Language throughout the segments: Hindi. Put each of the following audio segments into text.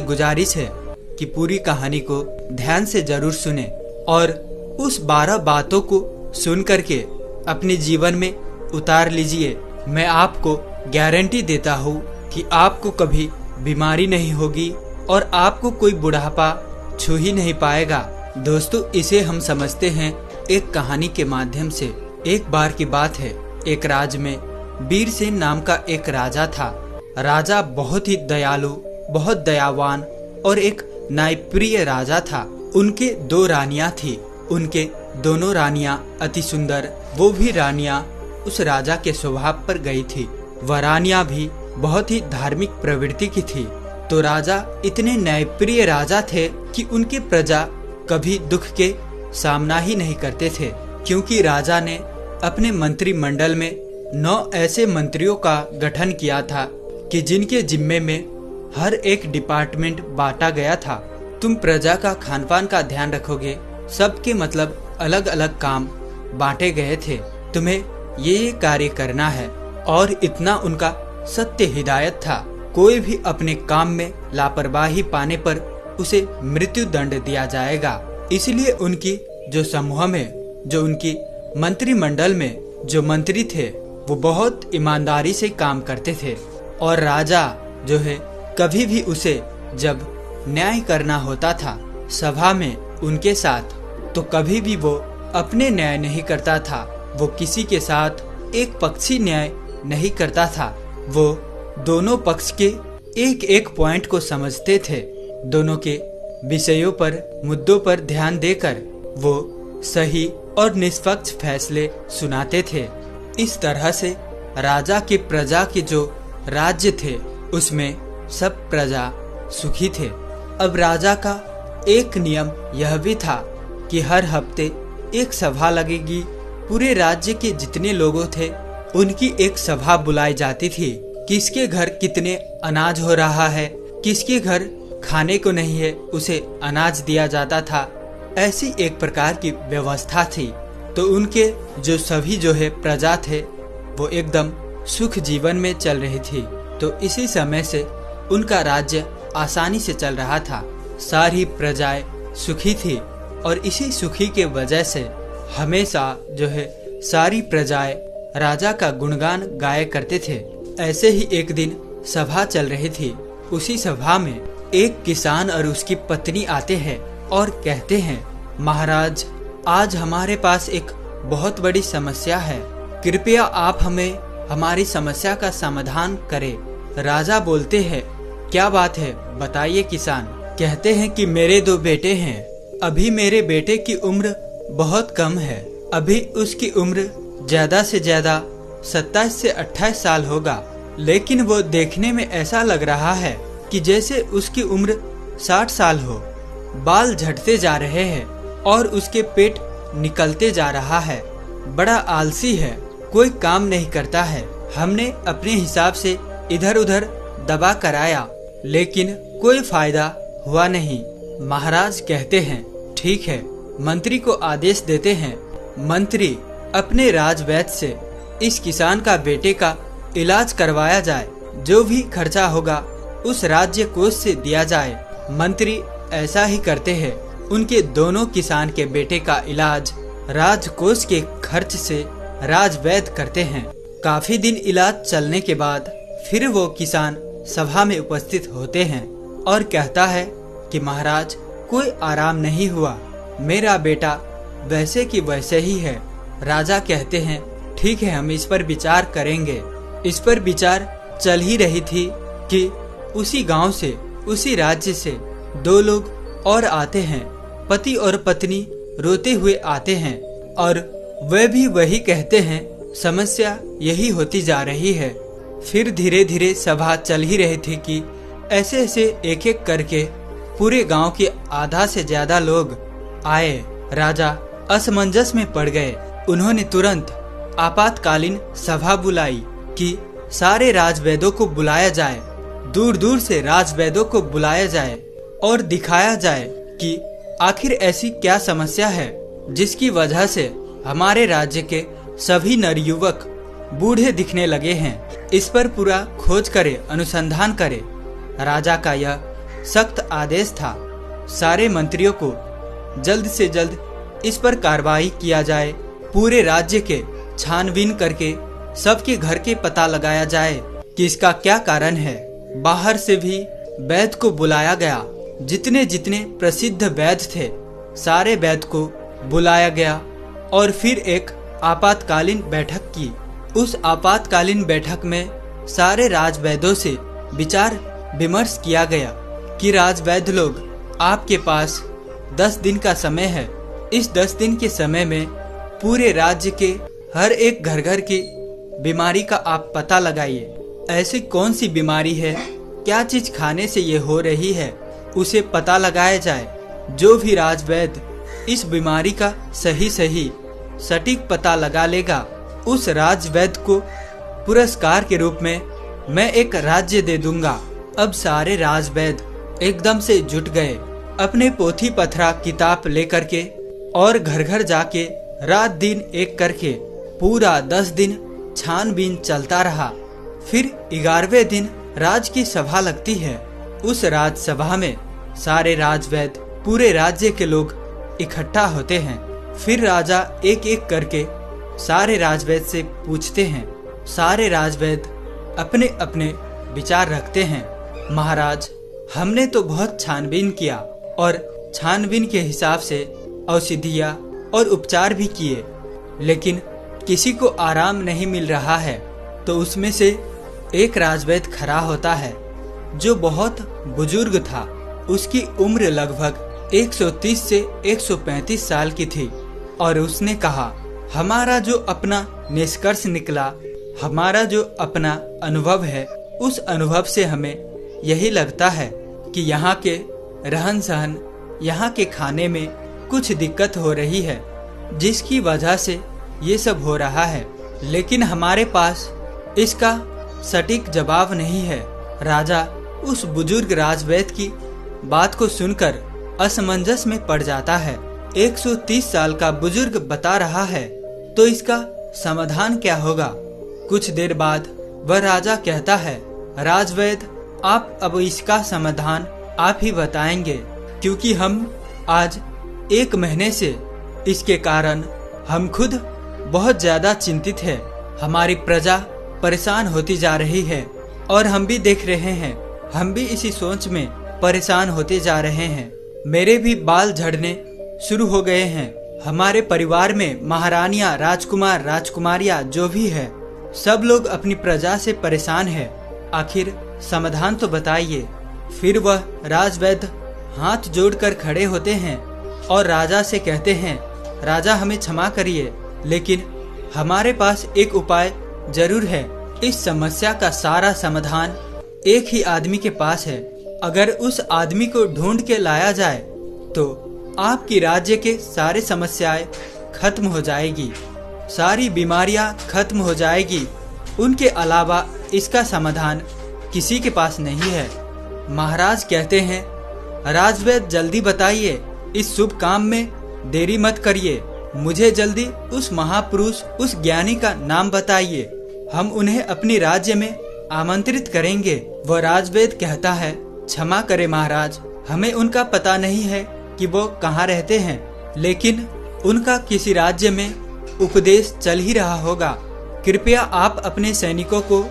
गुजारिश है कि पूरी कहानी को ध्यान से जरूर सुने और उस 12 बातों को सुन करके अपने जीवन में उतार लीजिए। मैं आपको गारंटी देता हूँ कि आपको कभी बीमारी नहीं होगी और आपको कोई बुढ़ापा छू ही नहीं पाएगा। दोस्तों, इसे हम समझते हैं एक कहानी के माध्यम से। एक बार की बात है, एक राज्य में वीरसेन नाम का एक राजा था। राजा बहुत ही दयालु, बहुत दयावान और एक न्यायप्रिय राजा था। उनके 2 रानियां थी। उनके दोनों रानियां अति सुंदर, वो भी रानियां उस राजा के स्वभाव पर गई थी। वह रानियां भी बहुत ही धार्मिक प्रवृत्ति की थी। तो राजा इतने न्यायप्रिय राजा थे कि उनकी प्रजा कभी दुख के सामना ही नहीं करते थे, क्योंकि राजा ने अपने मंत्रिमंडल में 9 ऐसे मंत्रियों का गठन किया था कि जिनके जिम्मे में हर एक डिपार्टमेंट बांटा गया था। तुम प्रजा का खान पान का ध्यान रखोगे, सबके मतलब अलग अलग काम बांटे गए थे। तुम्हें ये कार्य करना है और इतना उनका सत्य हिदायत था। कोई भी अपने काम में लापरवाही पाने पर उसे मृत्यु दंड दिया जाएगा। इसलिए उनकी जो समूह में, जो उनकी मंत्रिमंडल में जो मंत्री थे, वो बहुत ईमानदारी से काम करते थे। और राजा जो है, कभी भी उसे जब न्याय करना होता था सभा में उनके साथ, तो कभी भी वो अपने न्याय नहीं करता था। वो किसी के साथ एक पक्षी न्याय नहीं करता था। वो दोनों पक्ष के एक एक पॉइंट को समझते थे। दोनों के विषयों पर, मुद्दों पर ध्यान देकर वो सही और निष्पक्ष फैसले सुनाते थे। इस तरह से राजा के प्रजा के जो राज्य थे उसमें सब प्रजा सुखी थे। अब राजा का एक नियम यह भी था कि हर हफ्ते एक सभा लगेगी। पूरे राज्य के जितने लोगों थे उनकी एक सभा बुलाई जाती थी। किसके घर कितने अनाज हो रहा है, किसके घर खाने को नहीं है, उसे अनाज दिया जाता था। ऐसी एक प्रकार की व्यवस्था थी। तो उनके जो सभी जो है प्रजा थे वो एकदम सुख जीवन में चल रही थी। तो इसी समय से उनका राज्य आसानी से चल रहा था। सारी प्रजाएं सुखी थी और इसी सुखी के वजह से हमेशा जो है सारी प्रजाएं राजा का गुणगान गाया करते थे। ऐसे ही एक दिन सभा चल रही थी। उसी सभा में एक किसान और उसकी पत्नी आते हैं और कहते हैं, महाराज, आज हमारे पास एक बहुत बड़ी समस्या है। कृपया आप हमें हमारी समस्या का समाधान करें। राजा बोलते हैं, क्या बात है, बताइए किसान। कहते हैं कि मेरे 2 बेटे हैं। अभी मेरे बेटे की उम्र बहुत कम है। अभी उसकी उम्र ज्यादा से ज्यादा 27 से 28 साल होगा, लेकिन वो देखने में ऐसा लग रहा है कि जैसे उसकी उम्र 60 साल हो। बाल झड़ते जा रहे हैं और उसके पेट निकलते जा रहा है। बड़ा आलसी है, कोई काम नहीं करता है। हमने अपने हिसाब से इधर उधर दबा कराया, लेकिन कोई फायदा हुआ नहीं। महाराज कहते हैं, ठीक है, मंत्री को आदेश देते हैं। मंत्री अपने राजवैद्य से इस किसान का बेटे का इलाज करवाया जाए। जो भी खर्चा होगा उस राज्य कोष से दिया जाए। मंत्री ऐसा ही करते हैं। उनके दोनों किसान के बेटे का इलाज राजकोष के खर्च से राजवैद्य करते हैं। काफी दिन इलाज चलने के बाद फिर वो किसान सभा में उपस्थित होते हैं और कहता है कि महाराज, कोई आराम नहीं हुआ, मेरा बेटा वैसे की वैसे ही है। राजा कहते हैं, ठीक है, हम इस पर विचार करेंगे। इस पर विचार चल ही रही थी कि उसी गांव से, उसी राज्य से 2 लोग और आते हैं। पति और पत्नी रोते हुए आते हैं और वे भी वही कहते हैं, समस्या यही होती जा रही है। फिर धीरे धीरे सभा चल ही रही थी कि ऐसे ऐसे एक एक करके पूरे गांव के आधा से ज्यादा लोग आए। राजा असमंजस में पड़ गए। उन्होंने तुरंत आपातकालीन सभा बुलाई कि सारे राजवैद्यों को बुलाया जाए। दूर दूर से राजवैद्यों को बुलाया जाए और दिखाया जाए कि आखिर ऐसी क्या समस्या है जिसकी वजह से हमारे राज्य के सभी नवयुवक बूढ़े दिखने लगे हैं। इस पर पूरा खोज करे, अनुसंधान करे। राजा का यह सख्त आदेश था। सारे मंत्रियों को जल्द से जल्द इस पर कार्रवाई किया जाए। पूरे राज्य के छानबीन करके सबके घर के पता लगाया जाए कि इसका क्या कारण है। बाहर से भी वैद्य को बुलाया गया। जितने जितने प्रसिद्ध वैद्य थे सारे वैद्य को बुलाया गया और फिर एक आपातकालीन बैठक की। उस आपातकालीन बैठक में सारे राजवैद्यों से विचार विमर्श किया गया कि राजवैद्य लोग, आपके पास 10 दिन का समय है। इस 10 दिन के समय में पूरे राज्य के हर एक घर घर की बीमारी का आप पता लगाइए। ऐसी कौन सी बीमारी है, क्या चीज खाने से ये हो रही है, उसे पता लगाया जाए। जो भी राजवैद्य इस बीमारी का सही सटीक पता लगा लेगा, उस राजवैद्य को पुरस्कार के रूप में मैं एक राज्य दे दूंगा। अब सारे राजवैद्य एकदम से जुट गए, अपने पोथी पथरा किताब लेकर के, और घर घर जाके रात दिन एक करके पूरा 10 दिन छानबीन चलता रहा। फिर 11वें दिन राज की सभा लगती है। उस राजसभा में सारे राजवैद्य, पूरे राज्य के लोग इकट्ठा होते हैं। फिर राजा एक एक करके सारे राजवैद्य से पूछते हैं। सारे राजवैद्य अपने अपने विचार रखते हैं। महाराज, हमने तो बहुत छानबीन किया और छानबीन के हिसाब से औषधियाँ और उपचार भी किए, लेकिन किसी को आराम नहीं मिल रहा है। तो उसमें से एक राजवैद्य खड़ा होता है जो बहुत बुजुर्ग था। उसकी उम्र लगभग 130 से 135 साल की थी और उसने कहा, हमारा जो अपना निष्कर्ष निकला, हमारा जो अपना अनुभव है, उस अनुभव से हमें यही लगता है कि यहाँ के रहन सहन, यहाँ के खाने में कुछ दिक्कत हो रही है, जिसकी वजह से ये सब हो रहा है। लेकिन हमारे पास इसका सटीक जवाब नहीं है। राजा उस बुजुर्ग राजवैद्य की बात को सुनकर असमंजस में पड़ जाता है। 130 साल का बुजुर्ग बता रहा है तो इसका समाधान क्या होगा। कुछ देर बाद वह राजा कहता है, राजवैद्य, आप अब इसका समाधान आप ही बताएंगे, क्योंकि हम आज 1 महीने से इसके कारण हम खुद बहुत ज्यादा चिंतित है। हमारी प्रजा परेशान होती जा रही है और हम भी देख रहे हैं, हम भी इसी सोच में परेशान होते जा रहे हैं। मेरे भी बाल झड़ने शुरू हो गए हैं। हमारे परिवार में महारानियां, राजकुमार, राजकुमारियां जो भी है, सब लोग अपनी प्रजा से परेशान है। आखिर समाधान तो बताइए। फिर वह राजवैद्य हाथ जोड़कर खड़े होते हैं और राजा से कहते हैं, राजा हमें क्षमा करिए, लेकिन हमारे पास एक उपाय जरूर है। इस समस्या का सारा समाधान एक ही आदमी के पास है। अगर उस आदमी को ढूंढ के लाया जाए तो आपकी राज्य के सारे समस्याएं खत्म हो जाएगी, सारी बीमारियां खत्म हो जाएगी। उनके अलावा इसका समाधान किसी के पास नहीं है। महाराज कहते हैं, राजवैद्य जल्दी बताइए, इस शुभ काम में देरी मत करिए। मुझे जल्दी उस महापुरुष, उस ज्ञानी का नाम बताइए, हम उन्हें अपनी राज्य में आमंत्रित करेंगे। वह राजवैद्य कहता है, क्षमा करें महाराज, हमें उनका पता नहीं है कि वो कहाँ रहते हैं, लेकिन उनका किसी राज्य में उपदेश चल ही रहा होगा। कृपया आप अपने सैनिकों को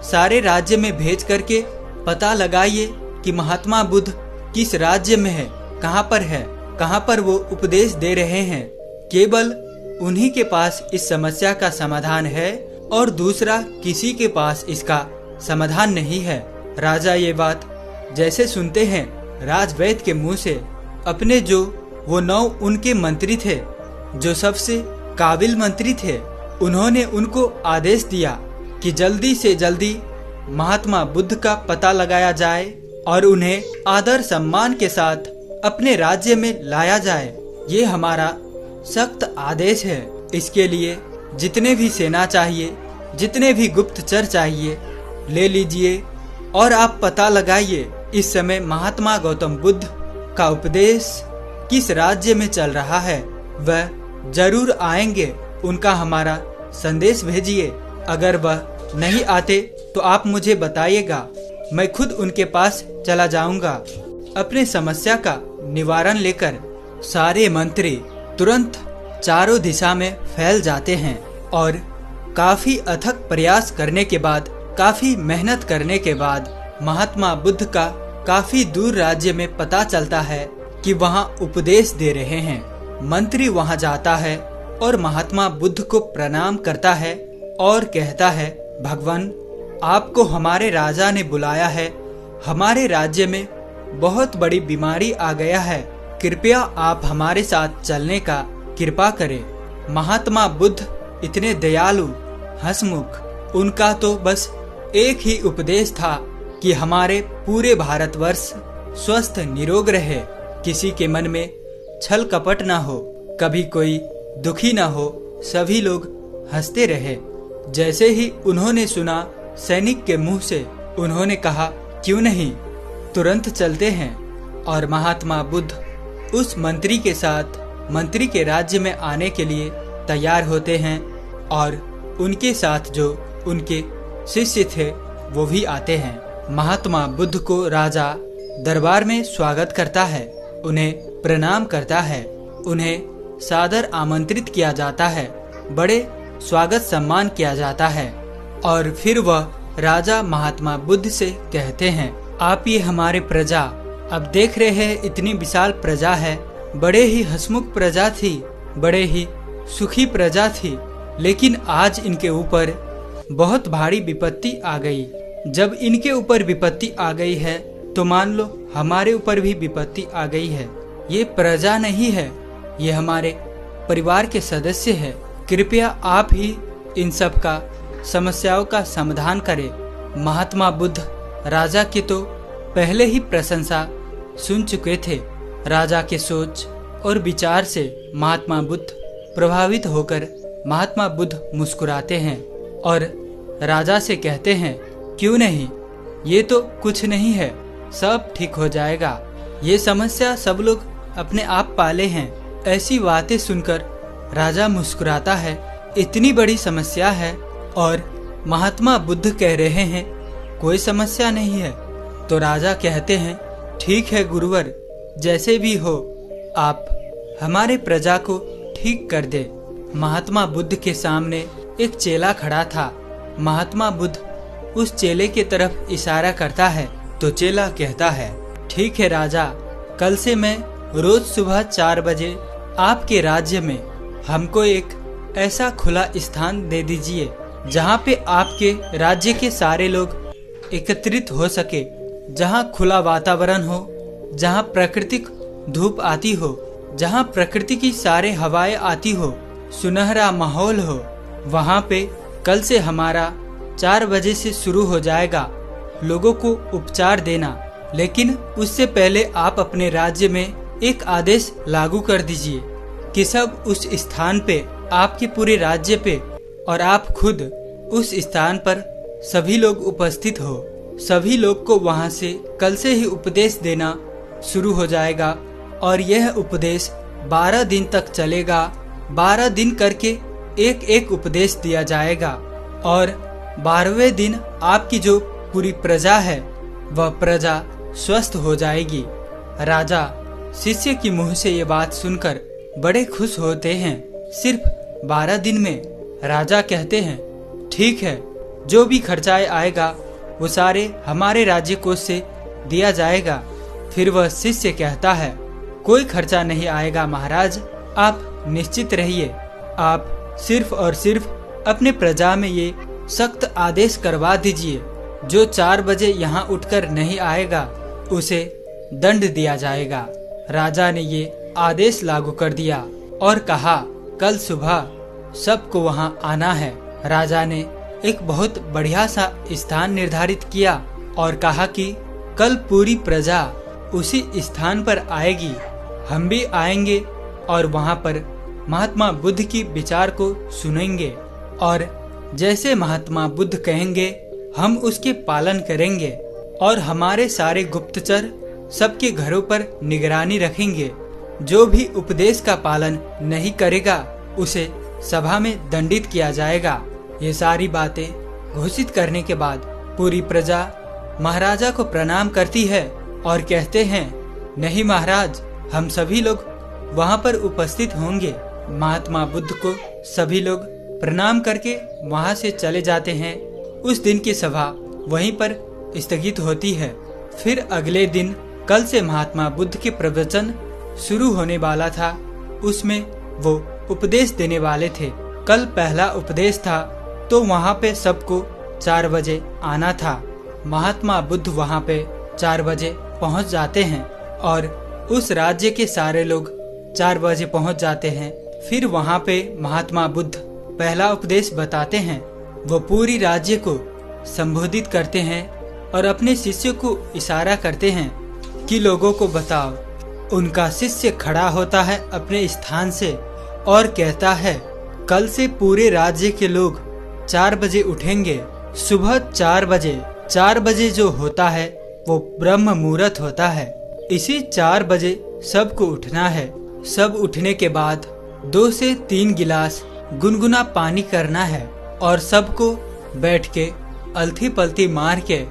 सारे राज्य में भेज करके पता लगाइए कि महात्मा बुद्ध किस राज्य में है, कहाँ पर वो उपदेश दे रहे हैं। केवल उन्हीं के पास इस समस्या का समाधान है और दूसरा किसी के पास इसका समाधान नहीं है। राजा ये बात जैसे सुनते हैं, राजवैद्य के मुंह से अपने जो वो 9 उनके मंत्री थे, जो सबसे काबिल मंत्री थे, उन्होंने उनको आदेश दिया कि जल्दी से जल्दी महात्मा बुद्ध का पता लगाया जाए और उन्हें आदर सम्मान के साथ अपने राज्य में लाया जाए। ये हमारा सख्त आदेश है। इसके लिए जितने भी सेना चाहिए, जितने भी गुप्तचर चाहिए, ले लीजिए और आप पता लगाइए इस समय महात्मा गौतम बुद्ध का उपदेश किस राज्य में चल रहा है। वह जरूर आएंगे, उनका हमारा संदेश भेजिए। अगर वह नहीं आते तो आप मुझे बताइएगा, मैं खुद उनके पास चला जाऊंगा। अपने समस्या का निवारण लेकर सारे मंत्री तुरंत चारों दिशा में फैल जाते हैं और काफी अथक प्रयास करने के बाद, काफी मेहनत करने के बाद महात्मा बुद्ध का काफी दूर राज्य में पता चलता है कि वहाँ उपदेश दे रहे हैं। मंत्री वहाँ जाता है और महात्मा बुद्ध को प्रणाम करता है और कहता है, भगवान, आपको हमारे राजा ने बुलाया है। हमारे राज्य में बहुत बड़ी बीमारी आ गया है, कृपया आप हमारे साथ चलने का कृपा करें। महात्मा बुद्ध इतने दयालु, हंसमुख, उनका तो बस एक ही उपदेश था कि हमारे पूरे भारतवर्ष स्वस्थ निरोग रहे, किसी के मन में छल कपट ना हो, कभी कोई दुखी ना हो, सभी लोग हंसते रहे। जैसे ही उन्होंने सुना सैनिक के मुंह से, उन्होंने कहा, क्यों नहीं, तुरंत चलते हैं। और महात्मा बुद्ध उस मंत्री के साथ मंत्री के राज्य में आने के लिए तैयार होते हैं और उनके साथ जो उनके शिष्य थे वो भी आते हैं। महात्मा बुद्ध को राजा दरबार में स्वागत करता है, उन्हें प्रणाम करता है, उन्हें सादर आमंत्रित किया जाता है, बड़े स्वागत सम्मान किया जाता है। और फिर वह राजा महात्मा बुद्ध से कहते हैं, आप ये हमारे प्रजा, अब देख रहे हैं इतनी विशाल प्रजा है, बड़े ही हंसमुख प्रजा थी, बड़े ही सुखी प्रजा थी, लेकिन आज इनके ऊपर बहुत भारी विपत्ति आ गई। जब इनके ऊपर विपत्ति आ गई है तो मान लो हमारे ऊपर भी विपत्ति आ गई है। ये प्रजा नहीं है, ये हमारे परिवार के सदस्य है। कृपया आप ही इन सब का समस्याओं का समाधान करें। महात्मा बुद्ध राजा की तो पहले ही प्रशंसा सुन चुके थे। राजा के सोच और विचार से महात्मा बुद्ध प्रभावित होकर महात्मा बुद्ध मुस्कुराते हैं और राजा से कहते हैं, क्यों नहीं, ये तो कुछ नहीं है, सब ठीक हो जाएगा, ये समस्या सब लोग अपने आप पाले हैं। ऐसी बातें सुनकर राजा मुस्कुराता है, इतनी बड़ी समस्या है और महात्मा बुद्ध कह रहे हैं कोई समस्या नहीं है। तो राजा कहते हैं, ठीक है गुरुवर, जैसे भी हो आप हमारे प्रजा को ठीक कर दे। महात्मा बुद्ध के सामने एक चेला खड़ा था। महात्मा बुद्ध उस चेले की तरफ इशारा करता है तो चेला कहता है, ठीक है राजा, कल से मैं रोज सुबह 4 बजे आपके राज्य में हमको एक ऐसा खुला स्थान दे दीजिए जहाँ पे आपके राज्य के सारे लोग एकत्रित हो सके, जहाँ खुला वातावरण हो, जहाँ प्राकृतिक धूप आती हो, जहाँ प्रकृति की सारे हवाएं आती हो, सुनहरा माहौल हो। वहाँ पे कल से हमारा 4 बजे से शुरू हो जाएगा लोगों को उपचार देना, लेकिन उससे पहले आप अपने राज्य में एक आदेश लागू कर दीजिए कि सब उस स्थान पे, आपके पूरे राज्य पे और आप खुद उस स्थान पर सभी लोग उपस्थित हो। सभी लोग को वहाँ से कल से ही उपदेश देना शुरू हो जाएगा और यह उपदेश 12 दिन तक चलेगा। 12 दिन करके एक एक उपदेश दिया जाएगा और 12वें दिन आपकी जो पूरी प्रजा है वह प्रजा स्वस्थ हो जाएगी। राजा शिष्य की मुंह से ये बात सुनकर बड़े खुश होते हैं। सिर्फ 12 दिन में राजा कहते हैं, ठीक है, जो भी खर्चाए आएगा वो सारे हमारे राज्य कोष से दिया जाएगा। फिर वह शिष्य कहता है, कोई खर्चा नहीं आएगा महाराज, आप निश्चित रहिए। आप सिर्फ और सिर्फ अपने प्रजा में ये सख्त आदेश करवा दीजिए, जो 4 बजे यहाँ उठकर नहीं आएगा उसे दंड दिया जाएगा। राजा ने ये आदेश लागू कर दिया और कहा, कल सुबह सबको वहाँ आना है। राजा ने एक बहुत बढ़िया सा स्थान निर्धारित किया और कहा कि कल पूरी प्रजा उसी स्थान पर आएगी, हम भी आएंगे और वहाँ पर महात्मा बुद्ध की विचार को सुनेंगे और जैसे महात्मा बुद्ध कहेंगे हम उसके पालन करेंगे और हमारे सारे गुप्तचर सबके घरों पर निगरानी रखेंगे। जो भी उपदेश का पालन नहीं करेगा उसे सभा में दंडित किया जाएगा। ये सारी बातें घोषित करने के बाद पूरी प्रजा महाराजा को प्रणाम करती है और कहते हैं, नहीं महाराज, हम सभी लोग वहाँ पर उपस्थित होंगे। महात्मा बुद्ध को सभी लोग प्रणाम करके वहाँ से चले जाते हैं। उस दिन की सभा वहीं पर स्थगित होती है। फिर अगले दिन कल से महात्मा बुद्ध के प्रवचन शुरू होने वाला था। उसमें वो उपदेश देने वाले थे। कल पहला उपदेश था, तो वहाँ पे सबको 4 बजे आना था। महात्मा बुद्ध वहाँ पे 4 बजे पहुँच जाते हैं और उस राज्य के सारे लोग 4 बजे पहुँच जाते हैं। फिर वहाँ पे महात्मा बुद्ध पहला उपदेश बताते हैं। वो पूरी राज्य को संबोधित करते हैं और अपने शिष्य को इशारा करते हैं कि लोगों को बताओ। उनका शिष्य खड़ा होता है अपने स्थान से और कहता है, कल से पूरे राज्य के लोग 4 बजे उठेंगे। सुबह 4 बजे 4 बजे जो होता है वो ब्रह्म मुहूर्त होता है। इसी 4 बजे सबको उठना है। सब उठने के बाद 2 से 3 गिलास गुनगुना पानी करना है और सबको बैठ के अलथी पलथी मार के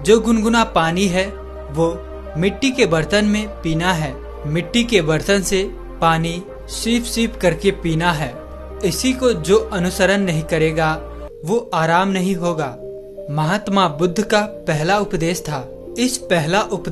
जो गुनगुना पानी है वो मिट्टी के बर्तन में पीना है। मिट्टी के बर्तन से पानी सीप सीप करके पीना है। इसी को जो अनुसरण नहीं करेगा वो आराम नहीं होगा। महात्मा बुद्ध का पहला उपदेश था। इस पहला उपदेश